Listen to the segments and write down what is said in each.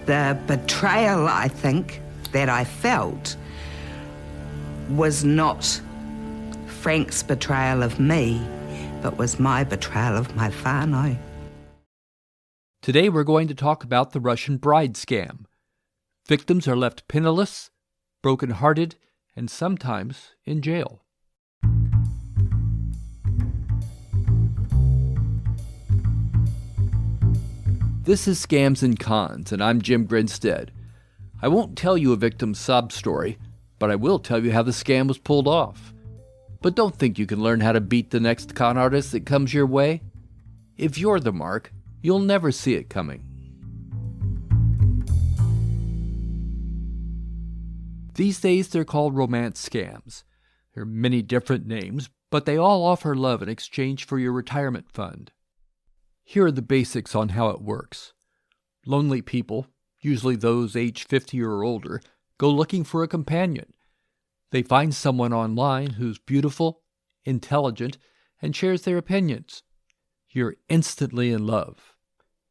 The betrayal, I think, that I felt was not Frank's betrayal of me, but was my betrayal of my whānau. Today we're going to talk about the Russian bride scam. Victims are left penniless, broken-hearted, and sometimes in jail. This is Scams and Cons, and I'm Jim Grinstead. I won't tell you a victim's sob story, but I will tell you how the scam was pulled off. But don't think you can learn how to beat the next con artist that comes your way. If you're the mark, you'll never see it coming. These days they're called romance scams. There are many different names, but they all offer love in exchange for your retirement fund. Here are the basics on how it works. Lonely people, usually those aged 50 or older, go looking for a companion. They find someone online who's beautiful, intelligent, and shares their opinions. You're instantly in love.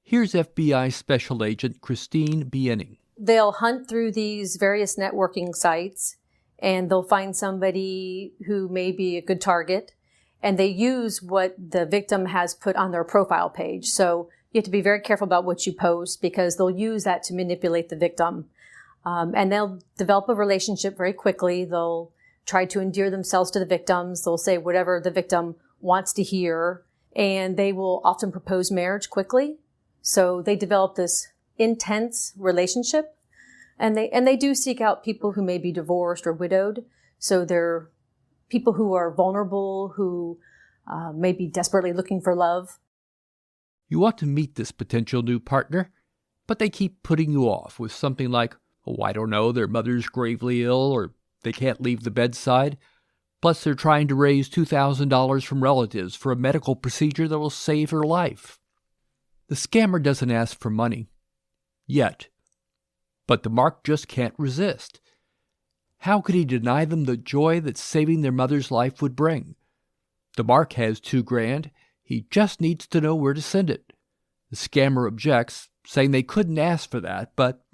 Here's FBI Special Agent Christine Bienning. They'll hunt through these various networking sites, and they'll find somebody who may be a good target. And they use what the victim has put on their profile page. So you have to be very careful about what you post because they'll use that to manipulate the victim. And they'll develop a relationship very quickly. They'll try to endear themselves to the victims. They'll say whatever the victim wants to hear. And they will often propose marriage quickly. So they develop this intense relationship. And they do seek out people who may be divorced or widowed. So they're people who are vulnerable, who may be desperately looking for love. You want to meet this potential new partner, but they keep putting you off with something like, oh, I don't know, their mother's gravely ill or they can't leave the bedside. Plus, they're trying to raise $2,000 from relatives for a medical procedure that will save her life. The scammer doesn't ask for money. Yet. But the mark just can't resist. How could he deny them the joy that saving their mother's life would bring? The mark has $2,000. He just needs to know where to send it. The scammer objects, saying they couldn't ask for that, but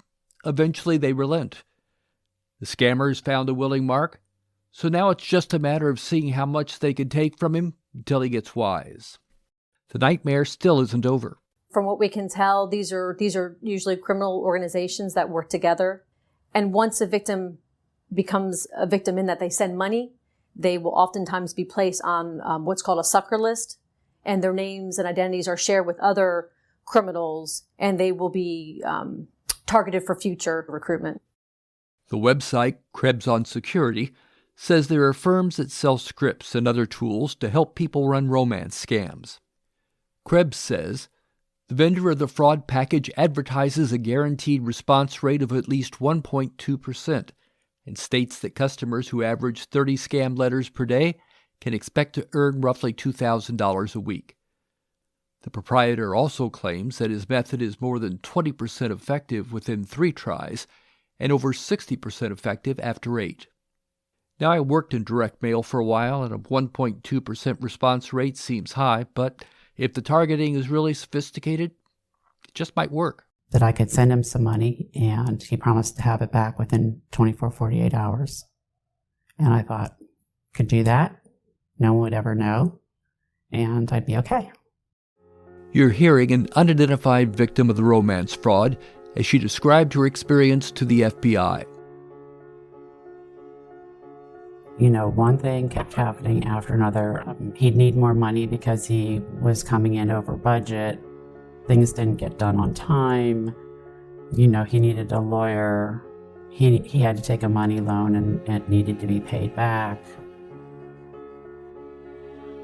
eventually they relent. The scammers found a willing mark, so now it's just a matter of seeing how much they can take from him until he gets wise. The nightmare still isn't over. From what we can tell, these are usually criminal organizations that work together. And once a victim becomes a victim in that they send money, they will oftentimes be placed on what's called a sucker list, and their names and identities are shared with other criminals, and they will be targeted for future recruitment. The website, Krebs on Security, says there are firms that sell scripts and other tools to help people run romance scams. Krebs says, the vendor of the fraud package advertises a guaranteed response rate of at least 1.2%, and states that customers who average 30 scam letters per day can expect to earn roughly $2,000 a week. The proprietor also claims that his method is more than 20% effective within 3 tries and over 60% effective after 8. Now, I worked in direct mail for a while, and a 1.2% response rate seems high, but if the targeting is really sophisticated, it just might work. That I could send him some money, and he promised to have it back within 48 hours. And I thought, could do that. No one would ever know, and I'd be okay. You're hearing an unidentified victim of the romance fraud as she described her experience to the FBI. You know, one thing kept happening after another. He'd need more money because he was coming in over budget. Things didn't get done on time. You know, he needed a lawyer. He had to take a money loan and it needed to be paid back.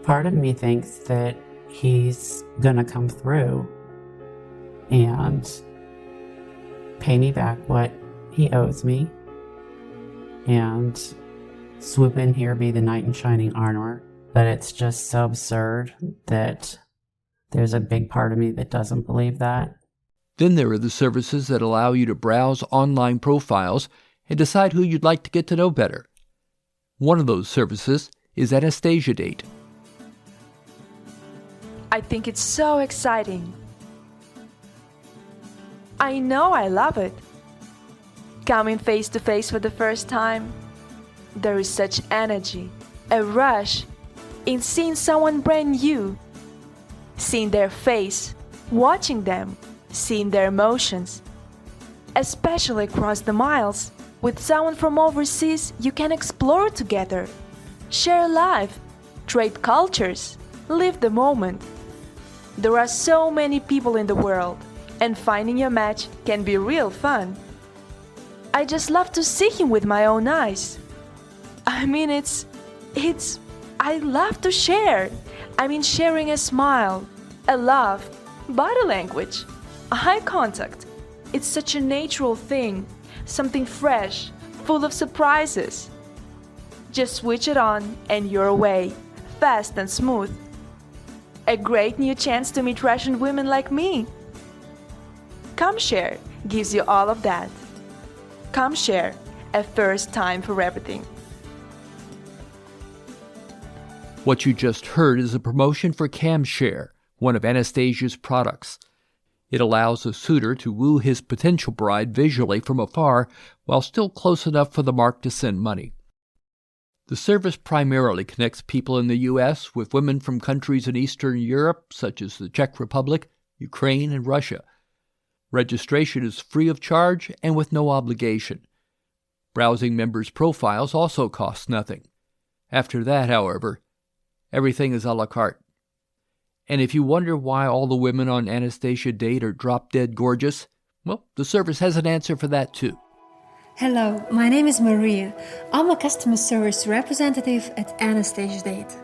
Part of me thinks that he's gonna come through and pay me back what he owes me and swoop in here, be the knight in shining armor. But it's just so absurd that there's a big part of me that doesn't believe that. Then there are the services that allow you to browse online profiles and decide who you'd like to get to know better. One of those services is Anastasia Date. I think it's so exciting. I know I love it. Coming face to face for the first time, there is such energy, a rush in seeing someone brand new, seeing their face, watching them, seeing their emotions. Especially across the miles, with someone from overseas, you can explore together, share life, trade cultures, live the moment. There are so many people in the world, and finding your match can be real fun. I just love to see him with my own eyes. I mean, I love to share. I mean, sharing a smile, a laugh, body language, eye contact. It's such a natural thing, something fresh, full of surprises. Just switch it on and you're away, fast and smooth. A great new chance to meet Russian women like me. ComShare gives you all of that. ComShare, a first time for everything. What you just heard is a promotion for CamShare, one of Anastasia's products. It allows a suitor to woo his potential bride visually from afar while still close enough for the mark to send money. The service primarily connects people in the U.S. with women from countries in Eastern Europe, such as the Czech Republic, Ukraine, and Russia. Registration is free of charge and with no obligation. Browsing members' profiles also costs nothing. After that, however, everything is a la carte. And if you wonder why all the women on Anastasia Date are drop-dead gorgeous, well, the service has an answer for that too. Hello, my name is Maria. I'm a customer service representative at Anastasia Date.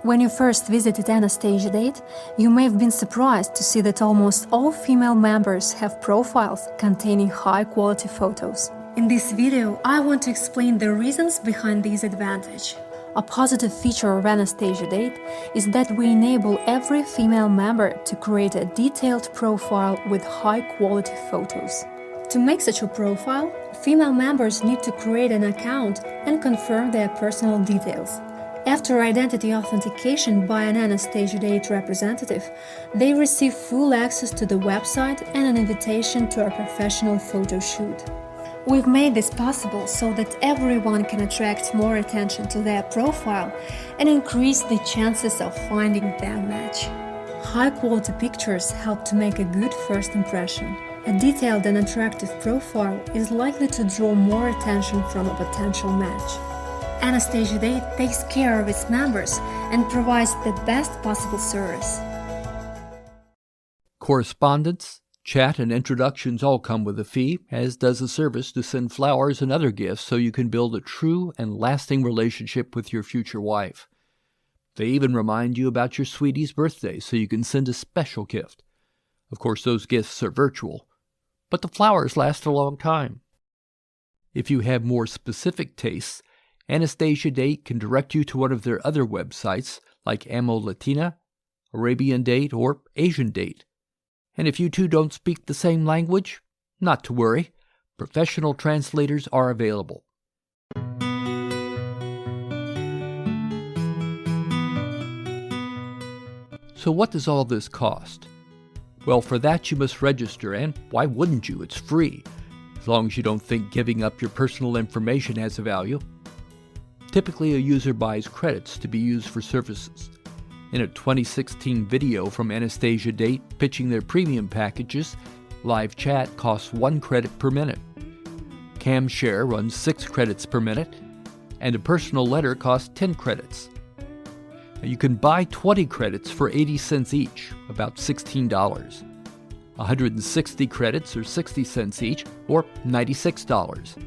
When you first visited Anastasia Date, you may have been surprised to see that almost all female members have profiles containing high-quality photos. In this video, I want to explain the reasons behind this advantage. A positive feature of Anastasia Date is that we enable every female member to create a detailed profile with high-quality photos. To make such a profile, female members need to create an account and confirm their personal details. After identity authentication by an Anastasia Date representative, they receive full access to the website and an invitation to a professional photo shoot. We've made this possible so that everyone can attract more attention to their profile and increase the chances of finding their match. High-quality pictures help to make a good first impression. A detailed and attractive profile is likely to draw more attention from a potential match. Anastasia Date takes care of its members and provides the best possible service. Correspondence, chat, and introductions all come with a fee, as does a service to send flowers and other gifts so you can build a true and lasting relationship with your future wife. They even remind you about your sweetie's birthday so you can send a special gift. Of course, those gifts are virtual, but the flowers last a long time. If you have more specific tastes, Anastasia Date can direct you to one of their other websites like Amo Latina, Arabian Date, or Asian Date. And if you two don't speak the same language, not to worry, professional translators are available. So what does all this cost? Well, for that you must register, and why wouldn't you? It's free, as long as you don't think giving up your personal information has a value. Typically, a user buys credits to be used for services. In a 2016 video from Anastasia Date pitching their premium packages, live chat costs 1 credit per minute. CamShare runs 6 credits per minute, and a personal letter costs 10 credits. Now, you can buy 20 credits for 80 cents each, about $16. 160 credits are 60 cents each, or $96.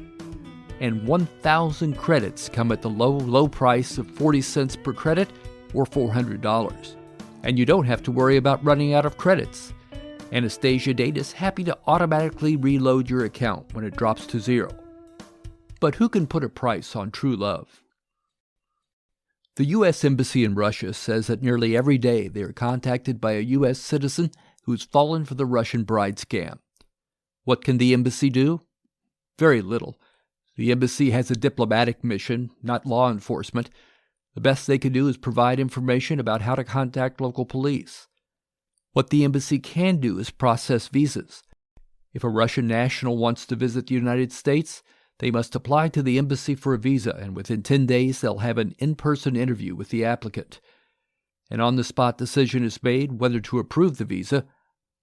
And 1,000 credits come at the low price of 40 cents per credit, or $400. And you don't have to worry about running out of credits. Anastasia Date is happy to automatically reload your account when it drops to 0. But who can put a price on true love? The U.S. Embassy in Russia says that nearly every day they are contacted by a U.S. citizen who's fallen for the Russian bride scam. What can the embassy do? Very little. The embassy has a diplomatic mission, not law enforcement. The best they can do is provide information about how to contact local police. What the embassy can do is process visas. If a Russian national wants to visit the United States, they must apply to the embassy for a visa, and within 10 days they'll have an in-person interview with the applicant. An on-the-spot decision is made whether to approve the visa,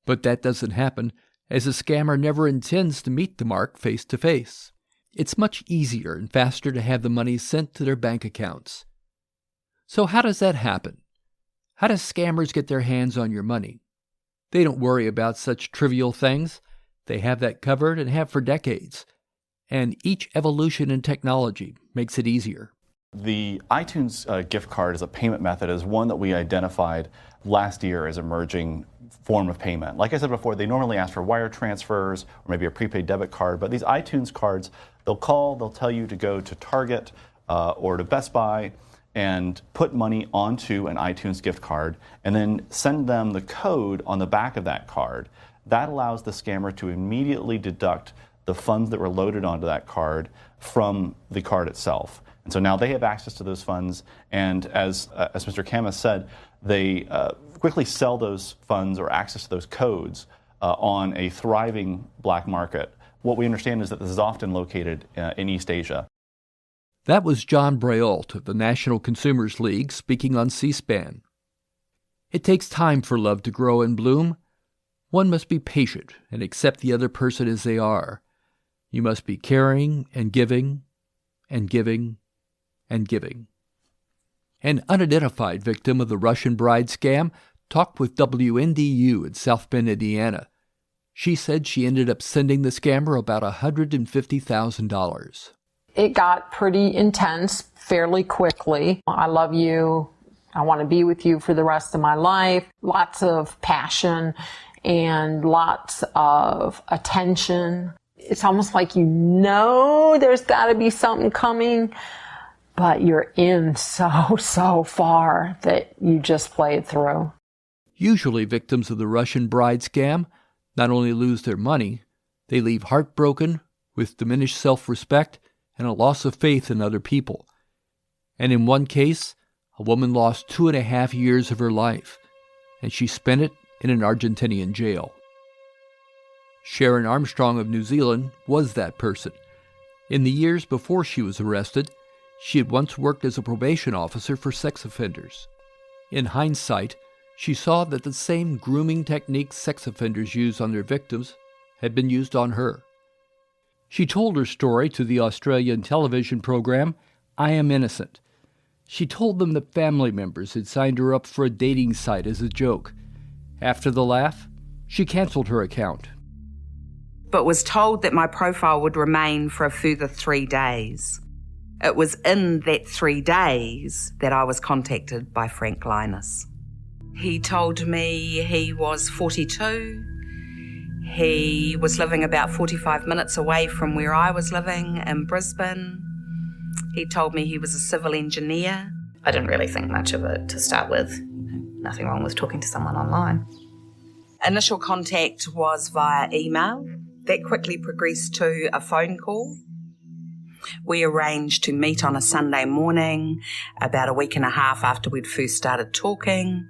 but that doesn't happen, as the scammer never intends to meet the mark face-to-face. It's much easier and faster to have the money sent to their bank accounts. So how does that happen? How do scammers get their hands on your money? They don't worry about such trivial things. They have that covered and have for decades. And each evolution in technology makes it easier. The iTunes gift card as a payment method is one that we identified last year as emerging form of payment. Like I said before, they normally ask for wire transfers or maybe a prepaid debit card, but these iTunes cards, they'll tell you to go to Target or to Best Buy and put money onto an iTunes gift card and then send them the code on the back of that card. That allows the scammer to immediately deduct the funds that were loaded onto that card from the card itself. And so now they have access to those funds, and as Mr. Camas said, they quickly sell those funds or access to those codes on a thriving black market. What we understand is that this is often located in East Asia. That was John Brault of the National Consumers League speaking on C-SPAN. It takes time for love to grow and bloom. One must be patient and accept the other person as they are. You must be caring and giving and giving and giving. An unidentified victim of the Russian bride scam talked with WNDU in South Bend, Indiana. She said she ended up sending the scammer about $150,000. It got pretty intense fairly quickly. I love you. I want to be with you for the rest of my life. Lots of passion and lots of attention. It's almost like there's got to be something coming, but you're in so far that you just play it through. Usually victims of the Russian bride scam not only lose their money, they leave heartbroken, with diminished self-respect and a loss of faith in other people. And in one case, a woman lost 2.5 years of her life, and she spent it in an Argentinian jail. Sharon Armstrong of New Zealand was that person. In the years before she was arrested, she had once worked as a probation officer for sex offenders. In hindsight, she saw that the same grooming techniques sex offenders use on their victims had been used on her. She told her story to the Australian television program, I Am Innocent. She told them that family members had signed her up for a dating site as a joke. After the laugh, she canceled her account. But was told that my profile would remain for a further 3 days. It was in that 3 days that I was contacted by Frank Linus. He told me he was 42. He was living about 45 minutes away from where I was living in Brisbane. He told me he was a civil engineer. I didn't really think much of it to start with. Nothing wrong with talking to someone online. Initial contact was via email. That quickly progressed to a phone call. We arranged to meet on a Sunday morning, about a week and a half after we'd first started talking.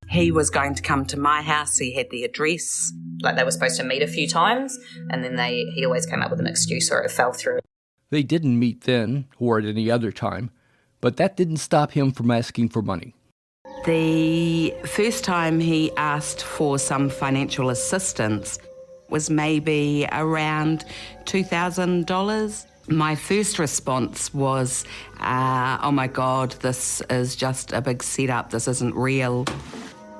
He was going to come to my house. He had the address. Like they were supposed to meet a few times, and then he always came up with an excuse or it fell through. They didn't meet then or at any other time, but that didn't stop him from asking for money. The first time he asked for some financial assistance was maybe around $2,000. My first response was, oh my God, this is just a big setup. This isn't real.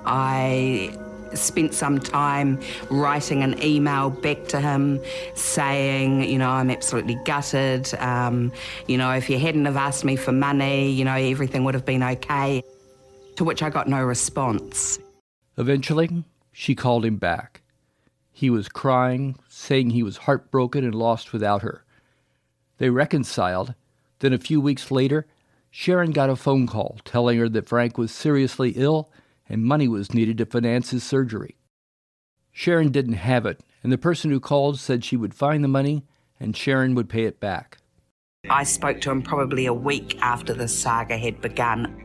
I spent some time writing an email back to him saying, I'm absolutely gutted. If you hadn't have asked me for money, everything would have been okay. To which I got no response. Eventually, she called him back. He was crying, saying he was heartbroken and lost without her. They reconciled. Then a few weeks later, Sharon got a phone call telling her that Frank was seriously ill and money was needed to finance his surgery. Sharon didn't have it, and the person who called said she would find the money and Sharon would pay it back. I spoke to him probably a week after the saga had begun.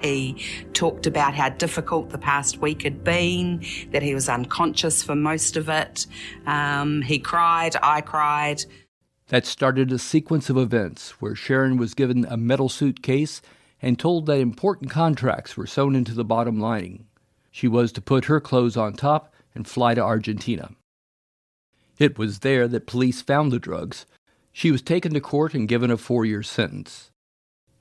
He talked about how difficult the past week had been, that he was unconscious for most of it. He cried, I cried. That started a sequence of events where Sharon was given a metal suitcase and told that important contracts were sewn into the bottom lining. She was to put her clothes on top and fly to Argentina. It was there that police found the drugs. She was taken to court and given a 4-year sentence.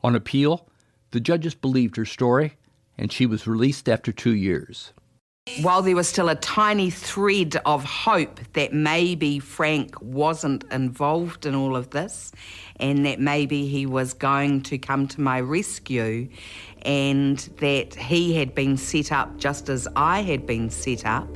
On appeal, the judges believed her story, and she was released after 2 years. While there was still a tiny thread of hope that maybe Frank wasn't involved in all of this and that maybe he was going to come to my rescue and that he had been set up just as I had been set up,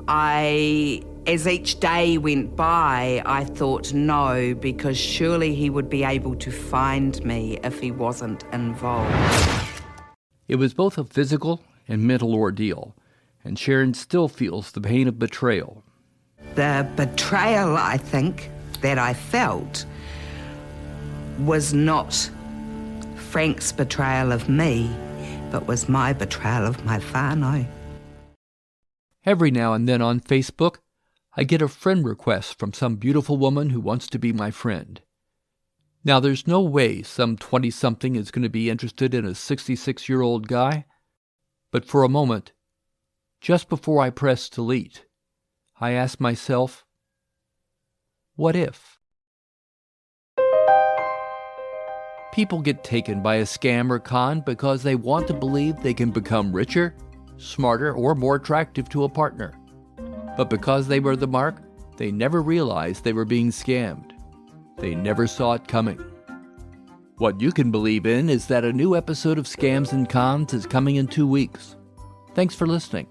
as each day went by, I thought no, because surely he would be able to find me if he wasn't involved. It was both a physical and mental ordeal, and Sharon still feels the pain of betrayal. The betrayal, I think, that I felt was not Frank's betrayal of me, but was my betrayal of my whānau. Every now and then on Facebook, I get a friend request from some beautiful woman who wants to be my friend. Now, there's no way some 20-something is going to be interested in a 66-year-old guy, but for a moment, just before I press delete, I ask myself, what if? People get taken by a scam or con because they want to believe they can become richer, smarter, or more attractive to a partner. But because they were the mark, they never realized they were being scammed. They never saw it coming. What you can believe in is that a new episode of Scams and Cons is coming in 2 weeks. Thanks for listening.